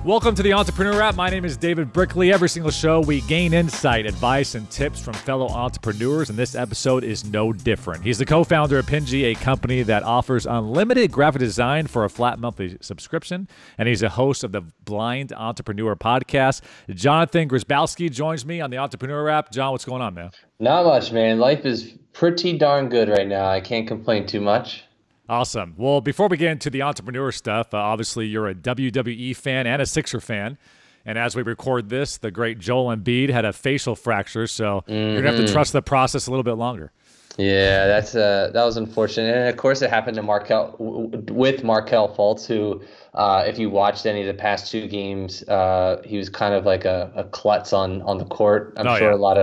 Welcome to the Entrepreneur App. My name is David Brickley. Every single show, we gain insight, advice, and tips from fellow entrepreneurs, and this episode is no different. He's the co-founder of Penji, a company that offers unlimited graphic design for a flat monthly subscription, and he's a host of the Blind Entrepreneur podcast. Johnathan Grzybowski joins me on the Entrepreneur App. John, what's going on, man? Not much, man. Life is pretty darn good right now. I can't complain too much. Awesome. Well, before we get into the entrepreneur stuff, obviously you're a WWE fan and a Sixer fan. And as we record this, the great Joel Embiid had a facial fracture, so you're going to have to trust the process a little bit longer. Yeah, that was unfortunate. And of course, it happened to Markelle Fultz, who, if you watched any of the past two games, he was kind of like a klutz on the court. I'm sure a lot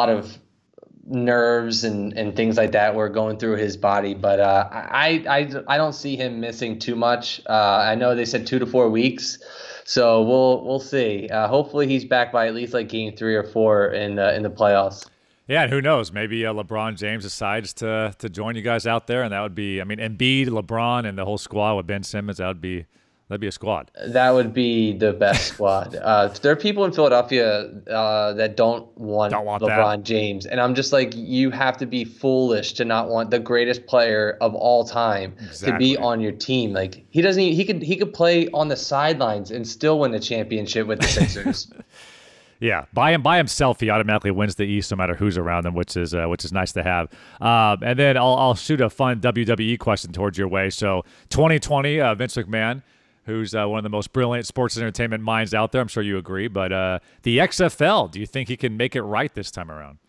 of nerves and things like that were going through his body, but I don't see him missing too much. I know they said 2 to 4 weeks, so we'll see. Hopefully he's back by at least like game 3 or 4 in the playoffs. Yeah, and who knows? Maybe LeBron James decides to join you guys out there, and that would be, I mean, Embiid, LeBron, and the whole squad with Ben Simmons. That'd be a squad. That would be the best squad. There are people in Philadelphia that don't want LeBron James, and I'm just like, you have to be foolish to not want the greatest player of all time to be on your team. Like he could play on the sidelines and still win the championship with the Sixers. Yeah, by himself, he automatically wins the East no matter who's around him, which is nice to have. And then I'll shoot a fun WWE question towards your way. So 2020, Vince McMahon, who's one of the most brilliant sports entertainment minds out there. I'm sure you agree. But the XFL, do you think he can make it right this time around?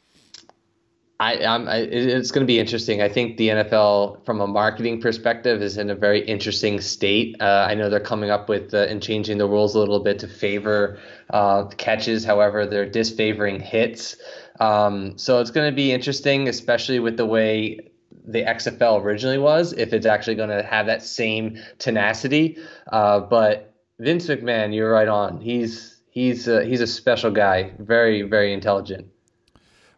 It's going to be interesting. I think the NFL, from a marketing perspective, is in a very interesting state. I know they're coming up with and changing the rules a little bit to favor catches. However, they're disfavoring hits. So it's going to be interesting, especially with the way the XFL originally was, if it's actually going to have that same tenacity. But Vince McMahon, you're right on. He's a special guy, very, very intelligent.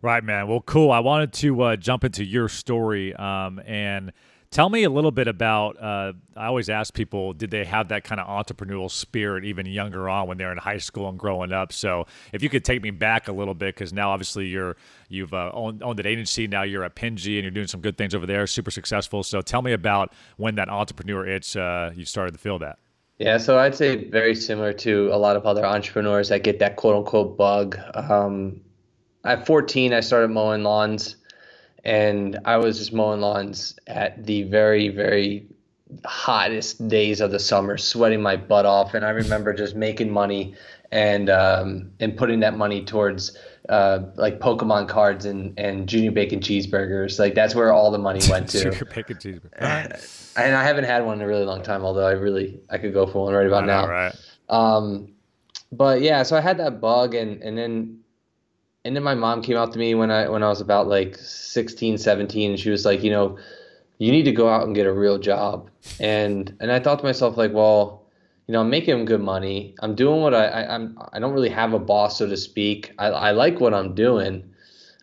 Right, man. Well, cool. I wanted to jump into your story and tell me a little bit about, I always ask people, did they have that kind of entrepreneurial spirit even younger on when they're in high school and growing up? So if you could take me back a little bit, because now obviously you've owned an agency, now you're at Penji and you're doing some good things over there, super successful. So tell me about when that entrepreneur itch you started to feel that. Yeah, so I'd say very similar to a lot of other entrepreneurs that get that quote-unquote bug. At 14, I started mowing lawns, and I was just mowing lawns at the very, very hottest days of the summer, sweating my butt off. And I remember just making money and putting that money towards like Pokemon cards and Junior Bacon cheeseburgers. Like that's where all the money went to. Junior Bacon cheeseburger. And I haven't had one in a really long time, although I could go for one right about now. Right. But yeah, so I had that bug, and then my mom came out to me when I was about like 16, 17, and she was like, you need to go out and get a real job. And I thought to myself, like, well, I'm making good money. I'm doing what I don't really have a boss, so to speak. I like what I'm doing.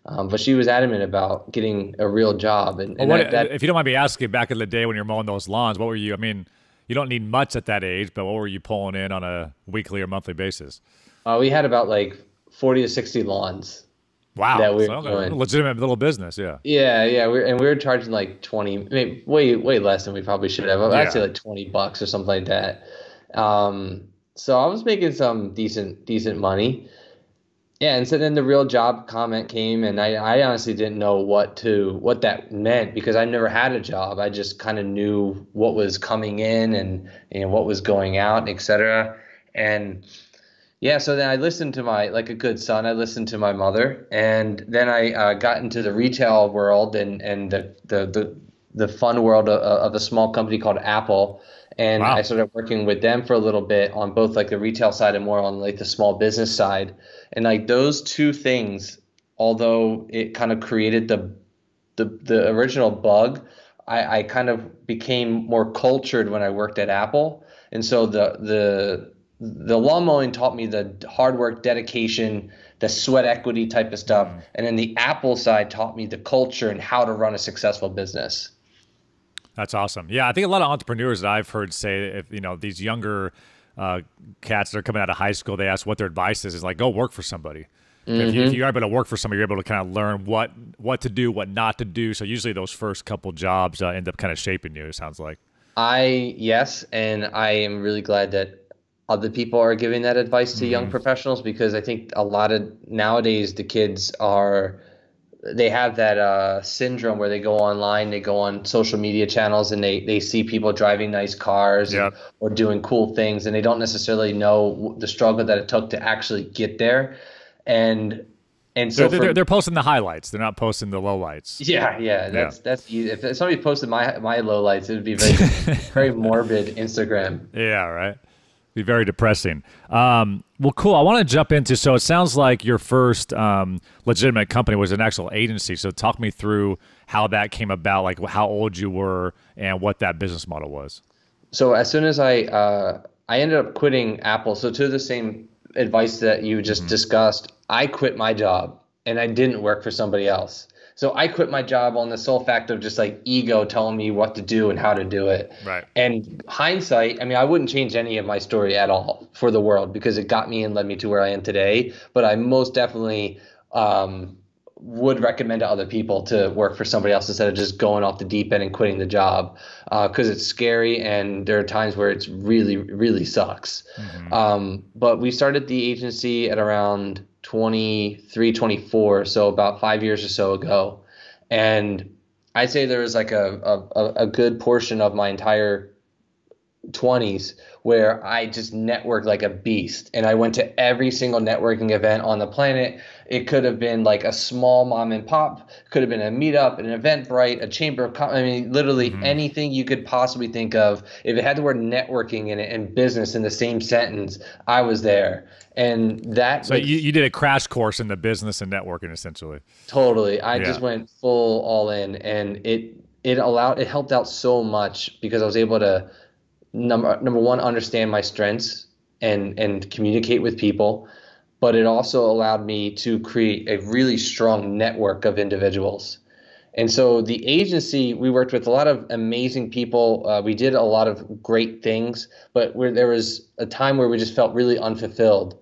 But she was adamant about getting a real job. And if you don't mind me asking, back in the day when you're mowing those lawns, what were you, I mean, you don't need much at that age, but what were you pulling in on a weekly or monthly basis? We had about like 40 to 60 lawns. Wow, that we were doing. Legitimate little business, yeah. Yeah. We were charging like 20, maybe way less than we probably should have. I'd say like $20 or something like that. So I was making some decent money. Yeah, and so then the real job comment came, and I honestly didn't know what that meant, because I never had a job. I just kind of knew what was coming in and what was going out, et cetera. And yeah, so then I listened to like a good son, I listened to my mother, and then I got into the retail world and the fun world of a small company called Apple. And wow. I started working with them for a little bit on both like the retail side and more on like the small business side. And like those two things, although it kind of created the original bug, I kind of became more cultured when I worked at Apple. And so the lawn mowing taught me the hard work, dedication, the sweat equity type of stuff. And then the Apple side taught me the culture and how to run a successful business. That's awesome. Yeah, I think a lot of entrepreneurs that I've heard say, if these younger cats that are coming out of high school, they ask what their advice is. It's like, go work for somebody. If you're able to work for somebody, you're able to kind of learn what to do, what not to do. So usually those first couple jobs end up kind of shaping you, it sounds like. Yes, and I am really glad that other people are giving that advice to young professionals, because I think a lot of nowadays the kids they have that syndrome where they go online, they go on social media channels, and they see people driving nice cars or doing cool things, and they don't necessarily know the struggle that it took to actually get there. And so they're posting the highlights. They're not posting the lowlights. Yeah. That's easy. If somebody posted my lowlights, it would be very very morbid Instagram. Yeah, right. Be very depressing. Well, cool. I want to jump into. So it sounds like your first legitimate company was an actual agency. So talk me through how that came about, like how old you were and what that business model was. So as soon as I ended up quitting Apple. So to the same advice that you just discussed, I quit my job and I didn't work for somebody else. So I quit my job on the sole fact of just like ego telling me what to do and how to do it. Right. And hindsight, I mean, I wouldn't change any of my story at all for the world, because it got me and led me to where I am today. But I most definitely would recommend to other people to work for somebody else instead of just going off the deep end and quitting the job, because it's scary and there are times where it's really, really sucks. But we started the agency at around 23, 24, so about 5 years or so ago. And I'd say there was like a good portion of my entire 20s where I just networked like a beast, and I went to every single networking event on the planet. It could have been like a small mom and pop, could have been a meetup, an Eventbrite, a chamber of I mean, literally anything you could possibly think of. If it had the word networking in it and business in the same sentence, I was there. And that so you did a crash course in the business and networking, essentially. Totally. I just went full all in, and it helped out so much, because I was able to number one, understand my strengths and communicate with people, but it also allowed me to create a really strong network of individuals. And so the agency, we worked with a lot of amazing people. We did a lot of great things, but there was a time where we just felt really unfulfilled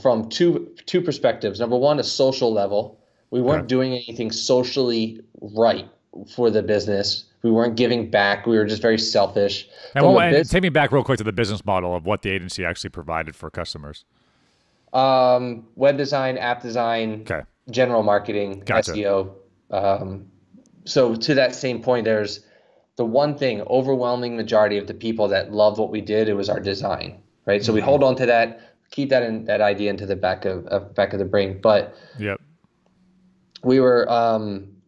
from two perspectives. Number one, a social level. We weren't doing anything socially right for the business. We weren't giving back. We were just very selfish. And take me back real quick to the business model of what the agency actually provided for customers. Web design, app design, general marketing, SEO. So to that same point, there's the one thing, overwhelming majority of the people that loved what we did, it was our design, right? So we hold on to that, keep that idea into the back of the brain. But we were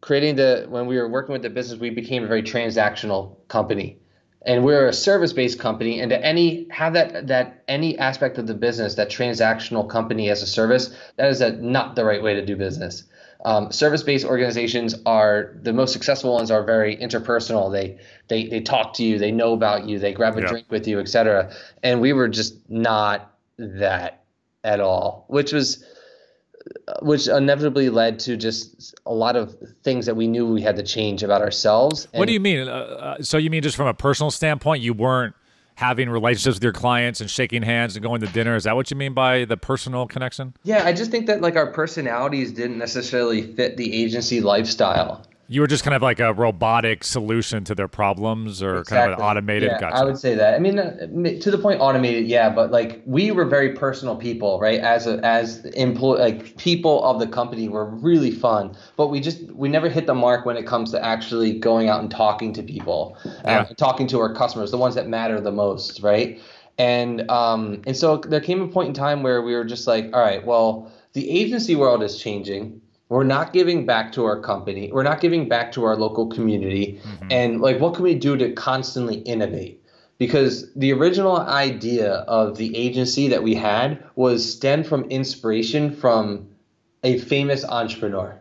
when we were working with the business, we became a very transactional company, and we're a service-based company. And to any aspect of the business, that transactional company as a service, that is not the right way to do business. Service-based organizations are the most successful ones. Are very interpersonal. They talk to you, they know about you, they grab a drink with you, etc. And we were just not that at all, which inevitably led to just a lot of things that we knew we had to change about ourselves. What do you mean? So you mean just from a personal standpoint, you weren't having relationships with your clients and shaking hands and going to dinner? Is that what you mean by the personal connection? Yeah, I just think that like our personalities didn't necessarily fit the agency lifestyle. You were just kind of like a robotic solution to their problems, or kind of an automated? Yeah, Gotcha. I would say that. I mean, to the point, automated, yeah, but like we were very personal people, right? As like people of the company were really fun, but we never hit the mark when it comes to actually going out and talking to people, talking to our customers, the ones that matter the most, right? And so there came a point in time where we were just like, all right, well, the agency world is changing. We're not giving back to our company. We're not giving back to our local community. And like, what can we do to constantly innovate? Because the original idea of the agency that we had was stemmed from inspiration from a famous entrepreneur.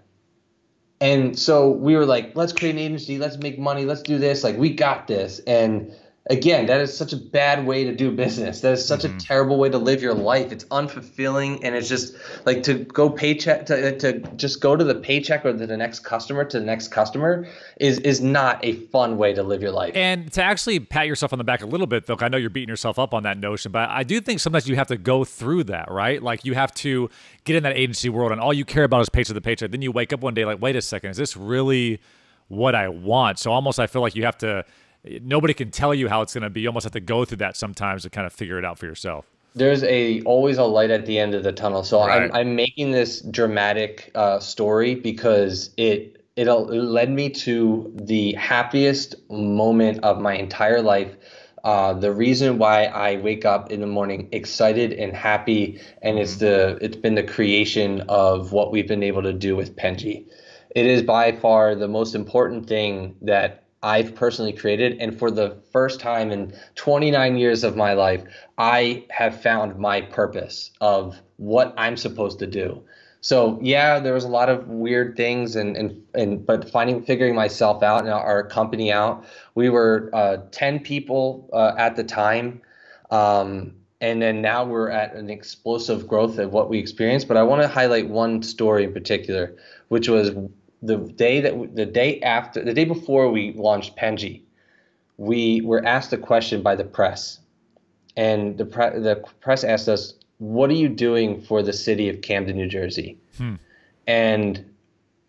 And so we were like, let's create an agency. Let's make money. Let's do this. Like, we got this. And Again, that is such a bad way to do business. That is such a terrible way to live your life. It's unfulfilling, and it's just like to go paycheck to just go to the paycheck or to the next customer is not a fun way to live your life. And to actually pat yourself on the back a little bit, though, I know you're beating yourself up on that notion, but I do think sometimes you have to go through that, right? Like you have to get in that agency world, and all you care about is paycheck to paycheck. Then you wake up one day like, wait a second, is this really what I want? So almost I feel like you have to. Nobody can tell you how it's going to be. You almost have to go through that sometimes to kind of figure it out for yourself. There's always a light at the end of the tunnel. So Right. I'm making this dramatic story because it led me to the happiest moment of my entire life. The reason why I wake up in the morning excited and happy, and it's been the creation of what we've been able to do with Penji. It is by far the most important thing that I've personally created. And for the first time in 29 years of my life, I have found my purpose of what I'm supposed to do. So yeah, there was a lot of weird things but figuring myself out and our company out. We were 10 people at the time. And then now we're at an explosive growth of what we experienced. But I want to highlight one story in particular, which was the day before we launched Penji. We were asked a question by the press, and the press asked us, "What are you doing for the city of Camden, New Jersey?" And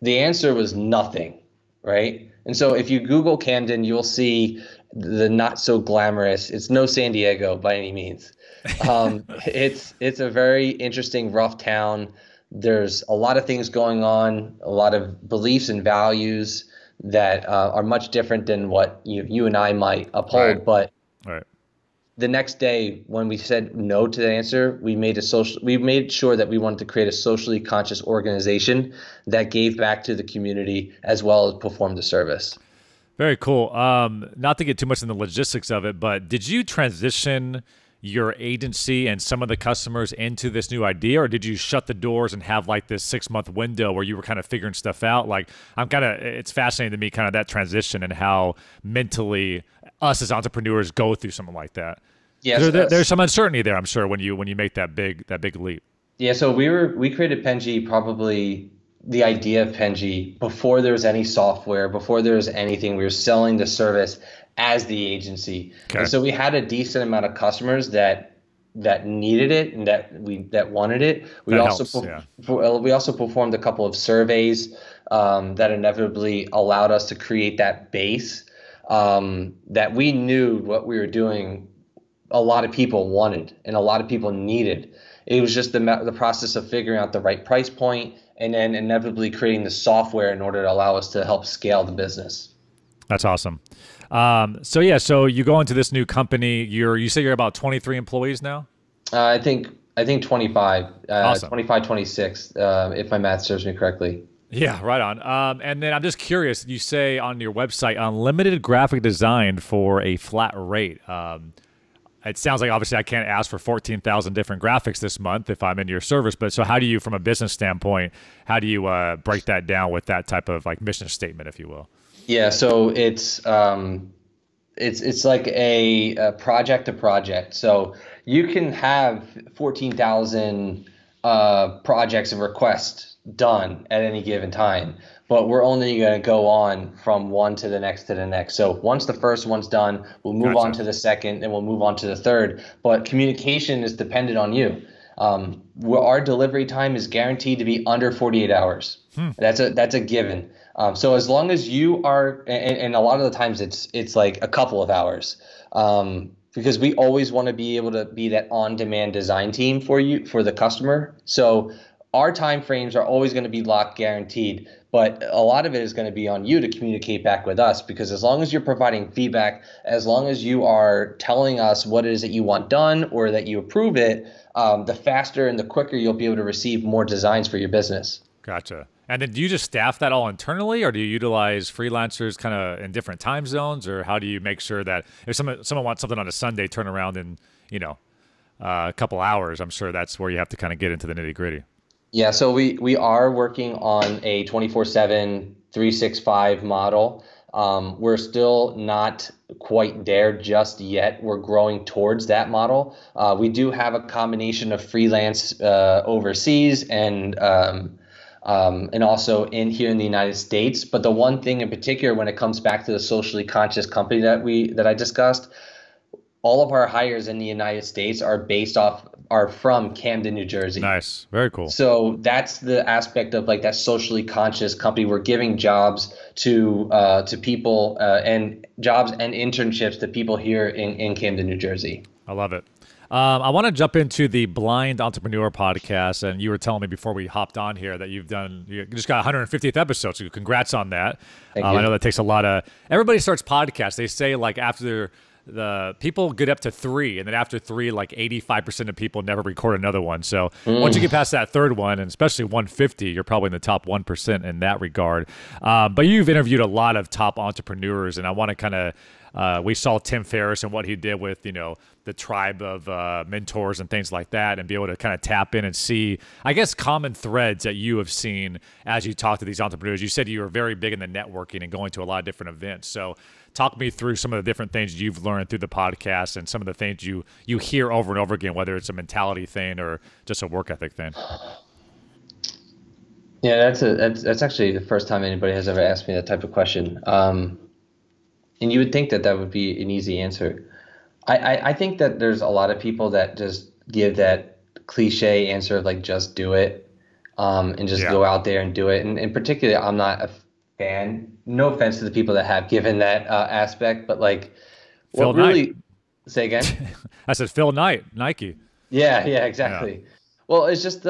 the answer was nothing, right? And so if you Google Camden, you'll see the not so glamorous. It's no San Diego by any means. It's a very interesting, rough town. There's a lot of things going on, a lot of beliefs and values that are much different than what you and I might uphold. Right. But the next day, when we said no to the answer, we made sure that we wanted to create a socially conscious organization that gave back to the community as well as performed a service. Very cool. Not to get too much in the logistics of it, but did you transition your agency and some of the customers into this new idea, or did you shut the doors and have like this 6-month window where you were kind of figuring stuff out? Like it's fascinating to me kind of that transition and how mentally us as entrepreneurs go through something like that. Yes, there's some uncertainty there, I'm sure, when you make that big leap. Yeah, so we created Penji, probably the idea of Penji, before there was any software, before there was anything. We were selling the service as the agency. Okay. And so we had a decent amount of customers that needed it and that wanted it. We also performed a couple of surveys that inevitably allowed us to create that base that we knew what we were doing. A lot of people wanted and a lot of people needed. It was just the process of figuring out the right price point and then inevitably creating the software in order to allow us to help scale the business. That's awesome. So you go into this new company. You say you're about 23 employees now? I think 25, awesome. 25, 26, if my math serves me correctly. Yeah, right on. And then I'm just curious, you say on your website, unlimited graphic design for a flat rate. It sounds like obviously I can't ask for 14,000 different graphics this month if I'm in your service, but so how do you, from a business standpoint, how do you break that down with that type of like mission statement, if you will? Yeah, so it's like a project to project. So you can have 14,000 projects and requests done at any given time, but we're only going to go on from one to the next to the next. So once the first one's done, we'll move on to the second, and we'll move on to the third. But communication is dependent on you. Our delivery time is guaranteed to be under 48 hours. That's a given. So as long as you are, and a lot of the times it's like a couple of hours, because we always want to be able to be that on-demand design team for the customer. So our time frames are always going to be locked, guaranteed, but a lot of it is going to be on you to communicate back with us, because as long as you're providing feedback, as long as you are telling us what it is that you want done or that you approve it, the faster and the quicker you'll be able to receive more designs for your business. Gotcha. And then do you just staff that all internally, or do you utilize freelancers kind of in different time zones, or how do you make sure that if someone wants something on a Sunday, turn around in a couple hours? I'm sure that's where you have to kind of get into the nitty gritty. Yeah, so we are working on a 24/7, 365 model. We're still not quite there just yet. We're growing towards that model. We do have a combination of freelance overseas and also in here in the United States. But the one thing in particular, when it comes back to the socially conscious company that I discussed, all of our hires in the United States are from Camden, New Jersey. Nice. Very cool. So that's the aspect of like that socially conscious company. We're giving jobs to people and jobs and internships to people here in Camden, New Jersey. I love it. I want to jump into the Blind Entrepreneur podcast, and you were telling me before we hopped on here that you just got 150th episode, so congrats on that. Thank you. I know that takes a lot of, everybody starts podcasts. They say like after the people get up to 3, and then after 3, like 85% of people never record another one. So once you get past that third one, and especially 150, you're probably in the top 1% in that regard. But you've interviewed a lot of top entrepreneurs, and I want to kind of, we saw Tim Ferriss and what he did with, the tribe of mentors and things like that, and be able to kind of tap in and see, I guess, common threads that you have seen as you talk to these entrepreneurs. You said you were very big in the networking and going to a lot of different events. So talk me through some of the different things you've learned through the podcast and some of the things you hear over and over again, whether it's a mentality thing or just a work ethic thing. Yeah, that's actually the first time anybody has ever asked me that type of question. And you would think that would be an easy answer. I think that there's a lot of people that just give that cliche answer of like, just do it, and just go out there and do it. And in particular, I'm not a fan. No offense to the people that have given that aspect, but like, Phil what really Knight. Say again? I said Phil Knight, Nike. Yeah, exactly. Yeah. Well, it's just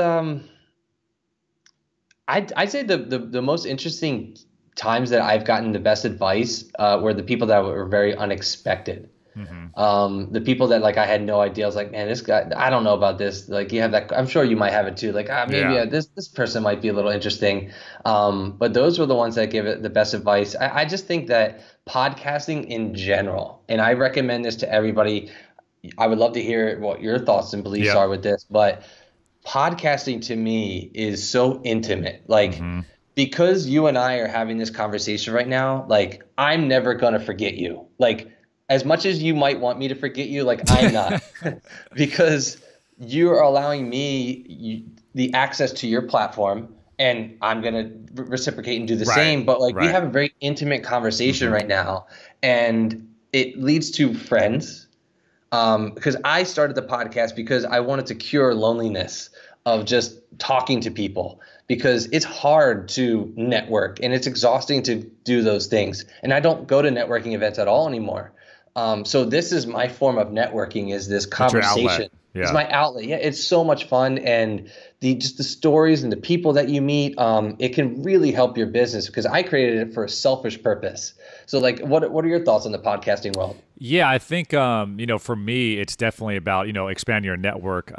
I'd say the most interesting times that I've gotten the best advice were the people that were very unexpected. Mm-hmm. The people that like I had no idea. I was like, man, this guy, I don't know about this. Like you have that. I'm sure you might have it too. Like maybe this person might be a little interesting. But those were the ones that give it the best advice. I just think that podcasting in general, and I recommend this to everybody. I would love to hear what your thoughts and beliefs are with this, but podcasting to me is so intimate. Like because you and I are having this conversation right now, like I'm never gonna forget you. Like as much as you might want me to forget you, like I'm not, because you are allowing me the access to your platform, and I'm gonna reciprocate and do the same. But like we have a very intimate conversation right now, and it leads to friends. Because I started the podcast because I wanted to cure loneliness of just talking to people, because it's hard to network and it's exhausting to do those things. And I don't go to networking events at all anymore. So this is my form of networking, is this conversation. It's my outlet. Yeah, it's so much fun, and the stories and the people that you meet, it can really help your business, because I created it for a selfish purpose. So like, what are your thoughts on the podcasting world? Yeah, I think, for me, it's definitely about, expanding your network.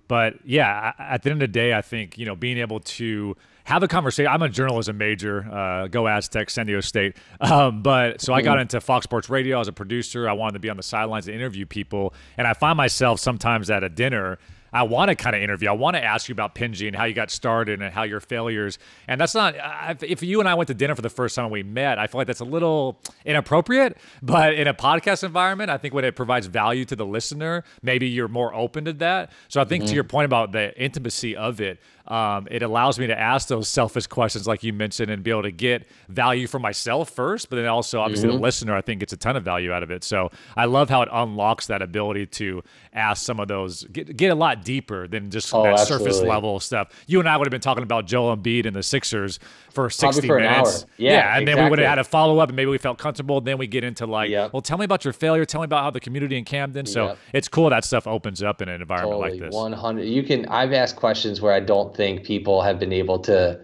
But yeah, at the end of the day, I think, being able to have a conversation. I'm a journalism major, go Aztecs, San Diego State. But so I got into Fox Sports Radio as a producer. I wanted to be on the sidelines and interview people. And I find myself sometimes at a dinner, I want to kind of interview. I want to ask you about Penji and how you got started and how your failures. And that's not, if you and I went to dinner for the first time we met, I feel like that's a little inappropriate. But in a podcast environment, I think when it provides value to the listener, maybe you're more open to that. So I think to your point about the intimacy of it, it allows me to ask those selfish questions like you mentioned, and be able to get value for myself first, but then also obviously the listener, I think, gets a ton of value out of it. So I love how it unlocks that ability to ask some of those, get a lot deeper than just that surface level stuff. You and I would have been talking about Joel Embiid and the Sixers for 60 for minutes. An hour. Yeah, and then we would have had a follow up, and maybe we felt comfortable. Then we get into like, well, tell me about your failure. Tell me about how the community in Camden. So it's cool that stuff opens up in an environment like this. 100. I've asked questions where I don't think people have been able to,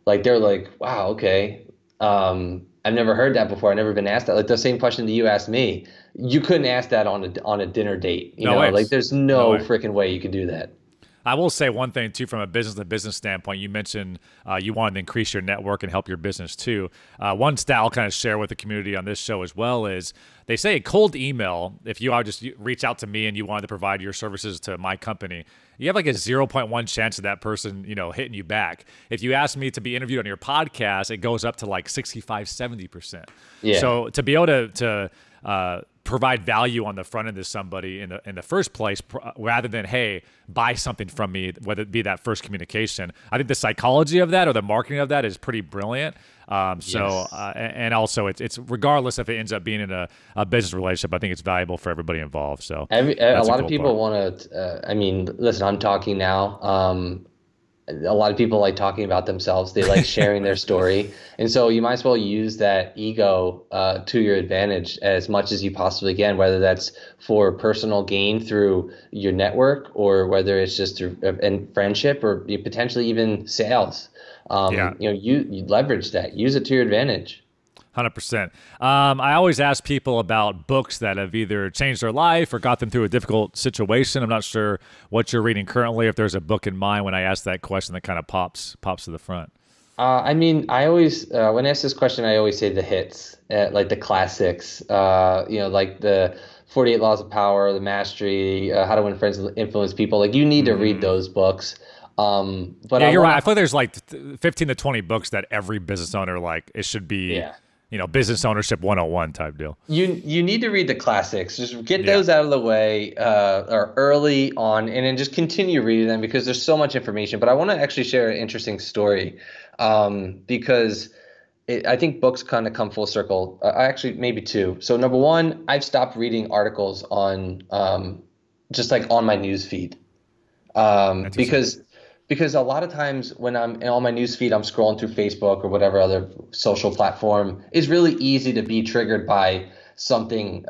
like, they're like, wow, okay. I've never heard that before. I've never been asked that. Like the same question that you asked me, you couldn't ask that on a dinner date. You know, like there's no freaking way you could do that. I will say one thing too, from a business standpoint. You mentioned you wanted to increase your network and help your business too. One stat I'll kind of share with the community on this show as well is they say a cold email, if you are just reach out to me and you wanted to provide your services to my company, you have like a 0.1 chance of that person, hitting you back. If you ask me to be interviewed on your podcast, it goes up to like 65, 70%. Yeah. So to be able to provide value on the front end to somebody in the first place, rather than, hey, buy something from me, whether it be that first communication. I think the psychology of that or the marketing of that is pretty brilliant. And also it's regardless if it ends up being in a business relationship, I think it's valuable for everybody involved. So a lot of people want to, listen, I'm talking now. A lot of people like talking about themselves. They like sharing their story. And so you might as well use that ego to your advantage as much as you possibly can, whether that's for personal gain through your network or whether it's just through friendship or potentially even sales. You leverage that, use it to your advantage. 100%. I always ask people about books that have either changed their life or got them through a difficult situation. I'm not sure what you're reading currently, if there's a book in mind when I ask that question that kind of pops to the front. I always, when I ask this question, I always say the hits, like the classics, like the 48 Laws of Power, The Mastery, How to Win Friends and Influence People. Like, you need to read those books. But yeah, you're right. I feel like there's like 15 to 20 books that every business owner, like, it should be, business ownership 101 type deal. You need to read the classics. Just get those out of the way or early on, and then just continue reading them because there's so much information. But I want to actually share an interesting story because I think books kind of come full circle. Actually, maybe two. So number one, I've stopped reading articles on just like on my news feed because a lot of times when I'm on my newsfeed, I'm scrolling through Facebook or whatever other social platform. It's really easy to be triggered by something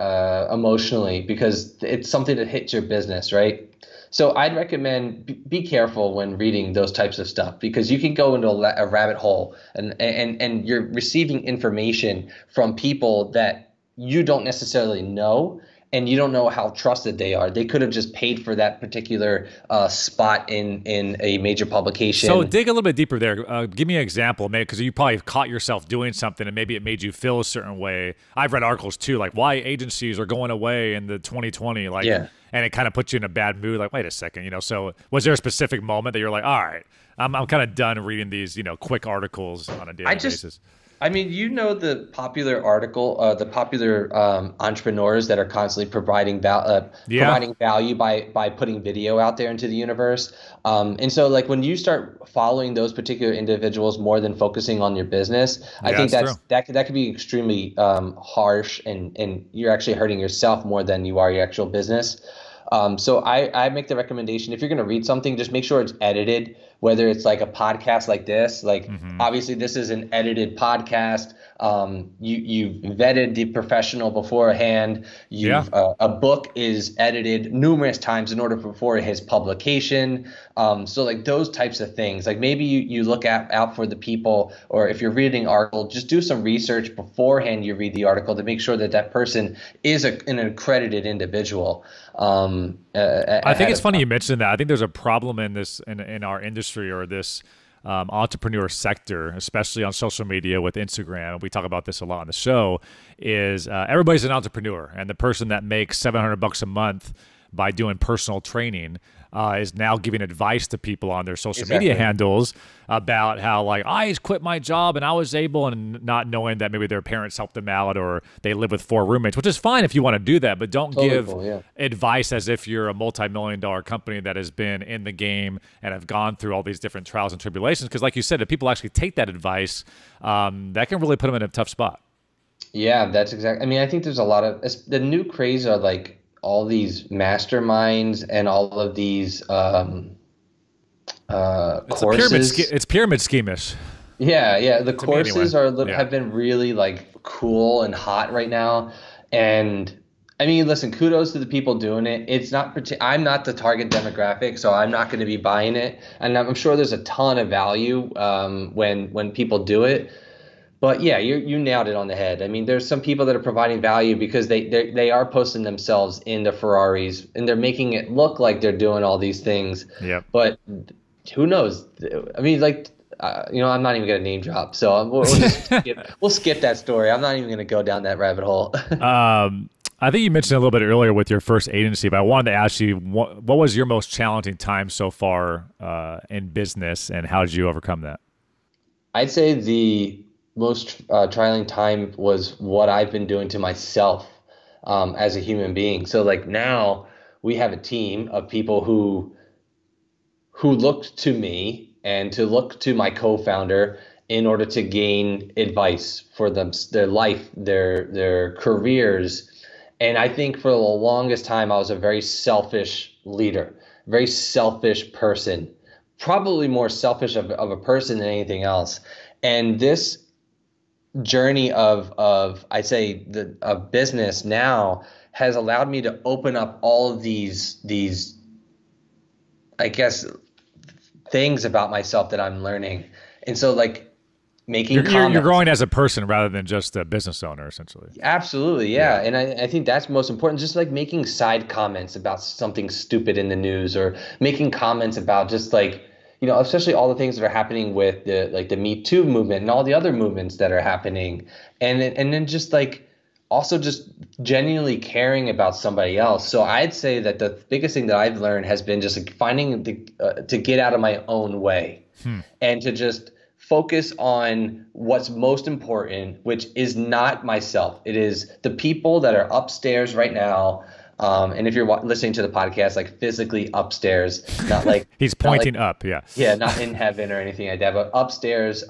emotionally because it's something that hits your business, right? So I'd recommend be careful when reading those types of stuff because you can go into a rabbit hole and you're receiving information from people that you don't necessarily know. And you don't know how trusted they are. They could have just paid for that particular spot in a major publication. So dig a little bit deeper there. Give me an example, maybe, because you probably caught yourself doing something and maybe it made you feel a certain way. I've read articles too, like why agencies are going away in the 2020, and it kind of puts you in a bad mood. Like, wait a second, So was there a specific moment that you're like, all right, I'm kind of done reading these, quick articles on a daily basis? The popular entrepreneurs that are constantly providing value by putting video out there into the universe. And so like when you start following those particular individuals more than focusing on your business, I think that could be extremely harsh and you're actually hurting yourself more than you are your actual business. So I make the recommendation, if you're going to read something, just make sure it's edited, whether it's like a podcast like this, obviously this is an edited podcast. You've vetted the professional beforehand. A book is edited numerous times in order before his publication. So like those types of things, like maybe you look out for the people, or if you're reading an article, just do some research beforehand you read the article to make sure that person is an accredited individual. I think it's funny you mentioned that. I think there's a problem in this in our industry or this entrepreneur sector, especially on social media with Instagram. We talk about this a lot on the show. Is everybody's an entrepreneur, and the person that makes $700 a month by doing personal training is now giving advice to people on their social media handles about how, like, I quit my job and I was able, and not knowing that maybe their parents helped them out or they live with 4 roommates, which is fine if you want to do that, but don't give advice as if you're a multi-million-dollar company that has been in the game and have gone through all these different trials and tribulations. Because like you said, if people actually take that advice, that can really put them in a tough spot. Yeah, that's exactly. I think there's a lot of the new craze are like all these masterminds and all of these courses. It's pyramid scheme-ish. Yeah. The courses have been really like cool and hot right now. And listen, kudos to the people doing it. It's not. I'm not the target demographic, so I'm not going to be buying it. And I'm sure there's a ton of value when people do it. But yeah, you nailed it on the head. There's some people that are providing value because they are posting themselves in the Ferraris and they're making it look like they're doing all these things. Yeah. But who knows? I'm not even gonna name drop, so we'll skip that story. I'm not even gonna go down that rabbit hole. I think you mentioned a little bit earlier with your first agency, but I wanted to ask you what was your most challenging time so far in business, and how did you overcome that? I'd say the most trying time was what I've been doing to myself as a human being. So like now we have a team of people who look to me and to look to my co-founder in order to gain advice for them, their life, their careers. And I think for the longest time, I was a very selfish leader, very selfish person, probably more selfish of a person than anything else. And this journey of I'd say of business now has allowed me to open up all of these I guess things about myself that I'm learning. And so like making comments. You're growing as a person rather than just a business owner, essentially. Absolutely, yeah. And I think that's most important. Just like making side comments about something stupid in the news, or making comments about just like, you know, especially all the things that are happening with the Me Too movement and all the other movements that are happening. And then just like also just genuinely caring about somebody else. So I'd say that the biggest thing that I've learned has been just like finding to get out of my own way and to just focus on what's most important, which is not myself. It is the people that are upstairs right now. And if you're listening to the podcast, like physically upstairs, not like he's pointing up. Yeah. Yeah. Not in heaven or anything like that, but upstairs,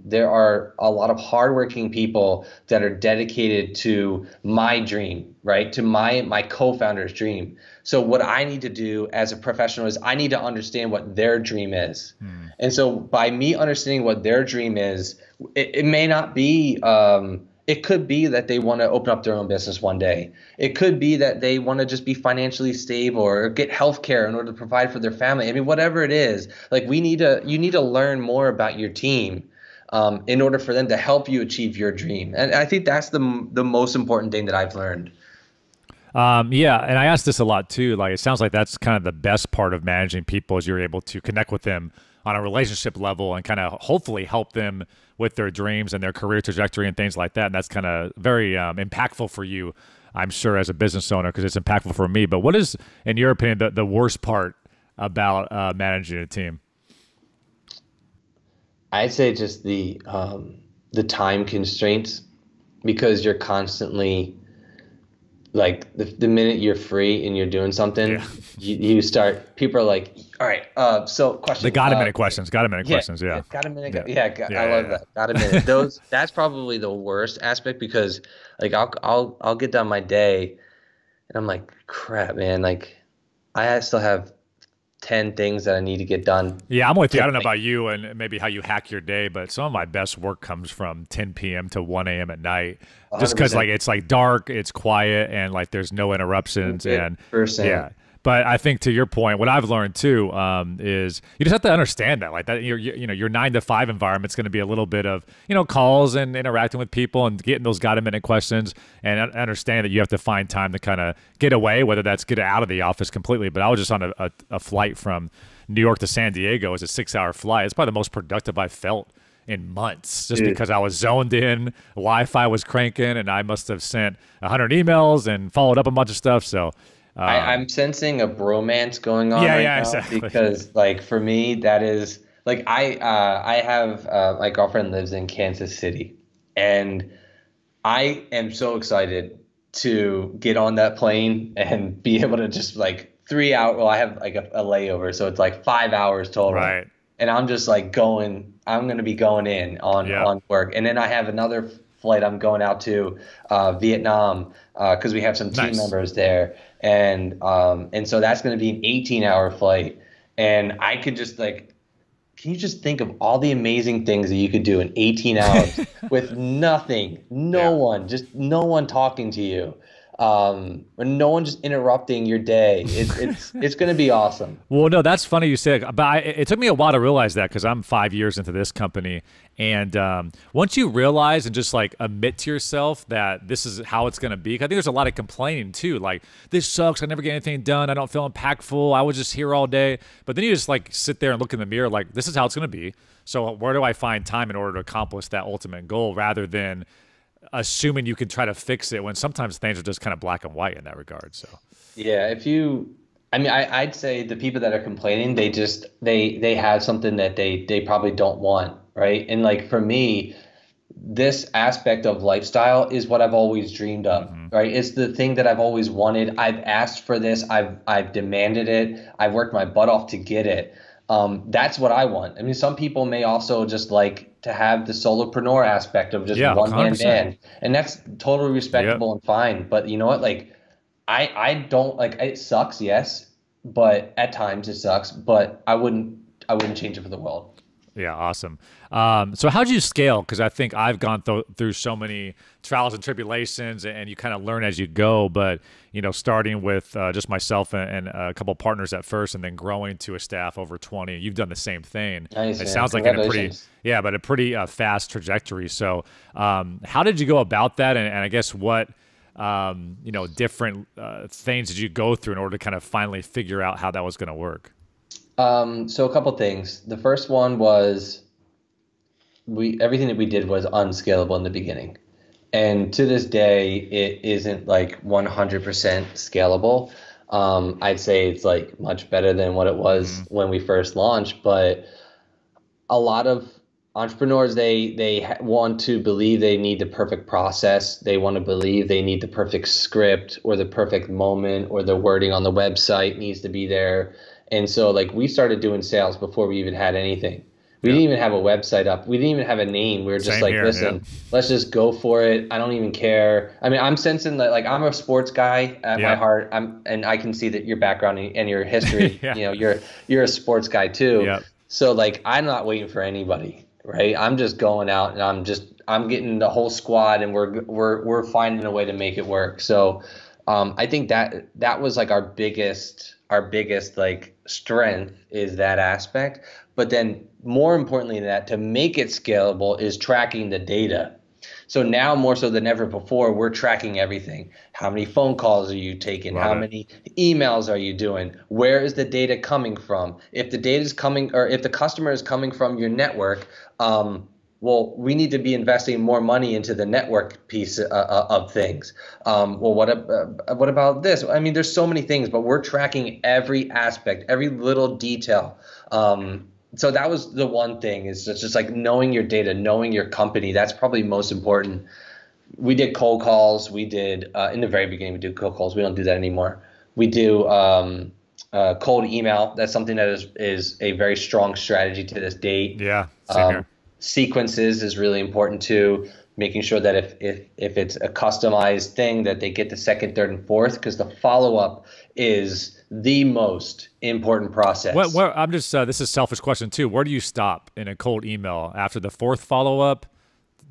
there are a lot of hardworking people that are dedicated to my dream, right? To my co-founder's dream. So what I need to do as a professional is I need to understand what their dream is. And so by me understanding what their dream is, it may not be, it could be that they want to open up their own business one day. It could be that they want to just be financially stable or get healthcare in order to provide for their family. I mean, whatever it is, like you need to learn more about your team in order for them to help you achieve your dream. And I think that's the most important thing that I've learned. Yeah, and I ask this a lot too. Like, it sounds like that's kind of the best part of managing people is you're able to connect with them on a relationship level and kind of hopefully help them with their dreams and their career trajectory and things like that. And that's kind of very impactful for you, I'm sure, as a business owner, because it's impactful for me. But what is, in your opinion, the worst part about managing a team? I'd say just the time constraints, because you're constantly like the minute you're free and you're doing something, you start. People are like, "All right, so question." The got a minute questions. Got a minute questions. Yeah. Got a minute. I love that. Got a minute. That's probably the worst aspect, because like I'll get done my day, and I'm like, crap, man. Like I still have 10 things that I need to get done. Yeah, I'm with you. I don't know about you and maybe how you hack your day, but some of my best work comes from 10 p.m. to 1 a.m. at night. Just because like it's like dark, it's quiet, and like there's no interruptions. 100%. And yeah. But I think to your point, what I've learned too is you just have to understand that, like that your 9 to 5 environment's going to be a little bit of calls and interacting with people and getting those got a minute questions, and understand that you have to find time to kind of get away, whether that's get out of the office completely. But I was just on a flight from New York to San Diego. It's a 6-hour flight. It's probably the most productive I've felt in months, just because I was zoned in, Wi-Fi was cranking, and I must have sent 100 emails and followed up a bunch of stuff. So. I'm sensing a bromance going on now, exactly. Because like for me, that is like I have my girlfriend lives in Kansas City, and I am so excited to get on that plane and be able to just like 3 hours. Well, I have like a layover, so it's like 5 hours total. Right. And I'm just like I'm going to be going in on work, and then I have another flight I'm going out to Vietnam because we have some team members there. And so that's going to be an 18-hour flight. And I could just like, can you just think of all the amazing things that you could do in 18 hours with nothing, no one talking to you, or no one just interrupting your day. It's going to be awesome. Well, no, that's funny you said, but it took me a while to realize that, because I'm 5 years into this company. And once you realize and just like admit to yourself that this is how it's going to be, 'cause I think there's a lot of complaining too. Like, this sucks. I never get anything done. I don't feel impactful. I was just here all day. But then you just like sit there and look in the mirror like, this is how it's going to be. So where do I find time in order to accomplish that ultimate goal, rather than assuming you can try to fix it when sometimes things are just kind of black and white in that regard. So yeah, I'd say the people that are complaining, they have something that they probably don't want, right? And like for me, this aspect of lifestyle is what I've always dreamed of, right? It's the thing that I've always wanted. I've asked for this. I've demanded it. I've worked my butt off to get it. That's what I want. I mean, some people may also just like to have the solopreneur aspect of just one man band, and that's totally respectable and fine. But you know what? Like, I don't like it. Sucks, yes, but at times it sucks. But I wouldn't change it for the world. Yeah, awesome. So how'd you scale? Because I think I've gone through so many trials and tribulations, and you kind of learn as you go. But starting with just myself and a couple partners at first, and then growing to a staff over 20. You've done the same thing. Nice, it sounds like a pretty fast trajectory. So how did you go about that? And I guess what different things did you go through in order to kind of finally figure out how that was going to work? So a couple things. The first one was everything that we did was unscalable in the beginning. And to this day, it isn't like 100% scalable. I'd say it's like much better than what it was when we first launched. But a lot of entrepreneurs, they want to believe they need the perfect process. They want to believe they need the perfect script or the perfect moment, or the wording on the website needs to be there. And so like we started doing sales before we even had anything. We didn't even have a website up. We didn't even have a name. We were just listen, let's just go for it. I don't even care. I mean, I'm sensing that like I'm a sports guy at my heart. And I can see that your background and your history, you're a sports guy too. Yep. So like I'm not waiting for anybody, right? I'm just going out and I'm getting the whole squad, and we're finding a way to make it work. So I think that was like our biggest like strength is that aspect. But then more importantly than that, to make it scalable is tracking the data. So now more so than ever before, we're tracking everything. How many phone calls are you taking? How many emails are you doing? Where is the data coming from? If the data is coming, or if the customer is coming from your network, well, we need to be investing more money into the network piece of things. Well, what about this? I mean, there's so many things, but we're tracking every aspect, every little detail. So that was the one thing, is just like knowing your data, knowing your company. That's probably most important. We did cold calls. We did in the very beginning, we did cold calls. We don't do that anymore. We do cold email. That's something that is a very strong strategy to this date. Yeah, same here. Sequences is really important too, making sure that if it's a customized thing, that they get the second, third, and fourth, because the follow-up is the most important process. I'm just this is a selfish question too. Where do you stop in a cold email? After the fourth follow-up?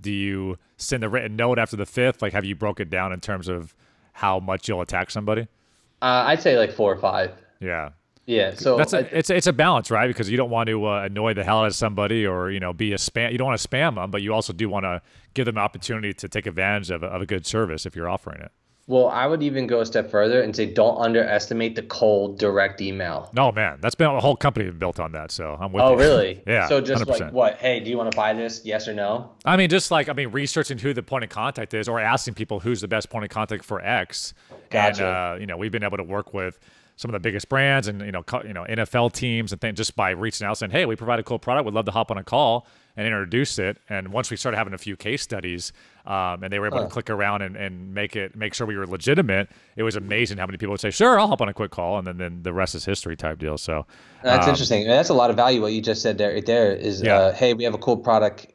Do you send a written note after the fifth? Like, have you broke it down in terms of how much you'll attack somebody? I'd say like 4 or 5. Yeah. Yeah, so it's a balance, right? Because you don't want to annoy the hell out of somebody, or be a spam. You don't want to spam them, but you also do want to give them an opportunity to take advantage of a good service if you're offering it. Well, I would even go a step further and say don't underestimate the cold direct email. No, man, that's been a whole company built on that. So I'm with you. Oh, really? Yeah. So just 100%. like what? Hey, do you want to buy this? Yes or no? I mean, researching who the point of contact is, or asking people who's the best point of contact for X. Gotcha. And we've been able to work with some of the biggest brands and NFL teams and things, just by reaching out saying, hey, we provide a cool product, would love to hop on a call and introduce it. And once we started having a few case studies, and they were able to click around and make sure we were legitimate, it was amazing how many people would say, sure, I'll hop on a quick call, and then the rest is history type deal. So that's interesting. That's a lot of value. What you just said there is, hey, we have a cool product.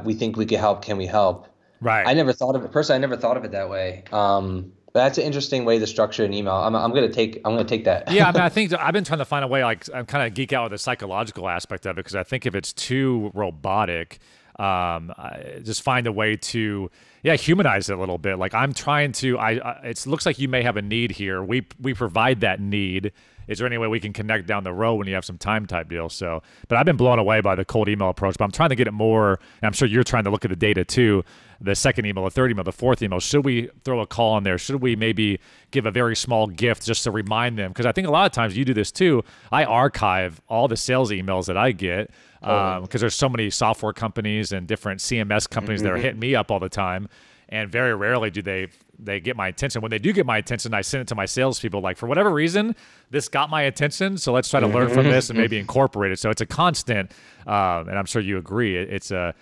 We think we can help. Can we help? Right. I never thought of it personally. I never thought of it that way. But that's an interesting way to structure an email. I'm gonna take that. Yeah, I mean, I think I've been trying to find a way. Like, I'm kind of geek out with the psychological aspect of it, because I think if it's too robotic, just find a way to humanize it a little bit. Like, I'm trying to. It looks like you may have a need here. We provide that need. Is there any way we can connect down the road when you have some time type deal? So, but I've been blown away by the cold email approach, but I'm trying to get it more, and I'm sure you're trying to look at the data too, the second email, the third email, the fourth email. Should we throw a call in there? Should we maybe give a very small gift just to remind them? Because I think a lot of times you do this too. I archive all the sales emails that I get, because there's so many software companies and different CMS companies that are hitting me up all the time. And very rarely do they get my attention. When they do get my attention, I send it to my salespeople. Like, for whatever reason, this got my attention, so let's try to learn from this and maybe incorporate it. So it's a constant, and I'm sure you agree. It's a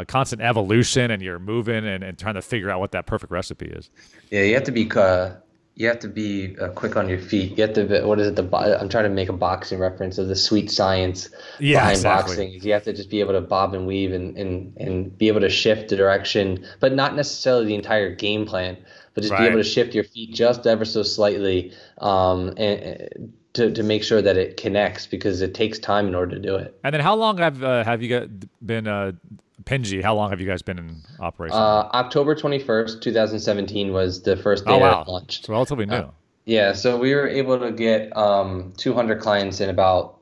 constant evolution, and you're moving and trying to figure out what that perfect recipe is. Yeah, you have to be quick on your feet. You have to, what is it? I'm trying to make a boxing reference of the sweet science behind Exactly. boxing. You have to just be able to bob and weave and be able to shift the direction, but not necessarily the entire game plan, but just be able Right. to shift your feet just ever so slightly, and to make sure that it connects, because it takes time in order to do it. And then how long have you guys been Penji? How long have you guys been in operation? October 21st, 2017 was the first Oh day that it wow, launched. it's relatively new. Yeah, so we were able to get 200 clients in about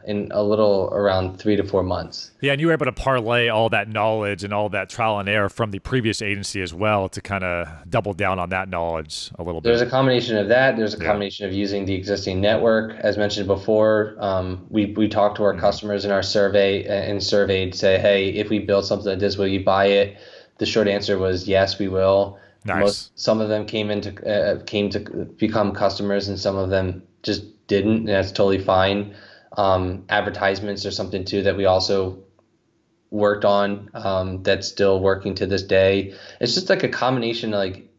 in a little around 3 to 4 months. Yeah, and you were able to parlay all that knowledge and all that trial and error from the previous agency as well to kind of double down on that knowledge a little bit. There's a combination of that. There's a combination of using the existing network. As mentioned before, we talked to our customers in our survey and surveyed, say, hey, if we build something like this, will you buy it? The short answer was yes, we will. Nice. Some of them came to become customers, and some of them just didn't, and that's totally fine. Advertisements are something too that we also worked on, that's still working to this day. It's just like a combination of, like,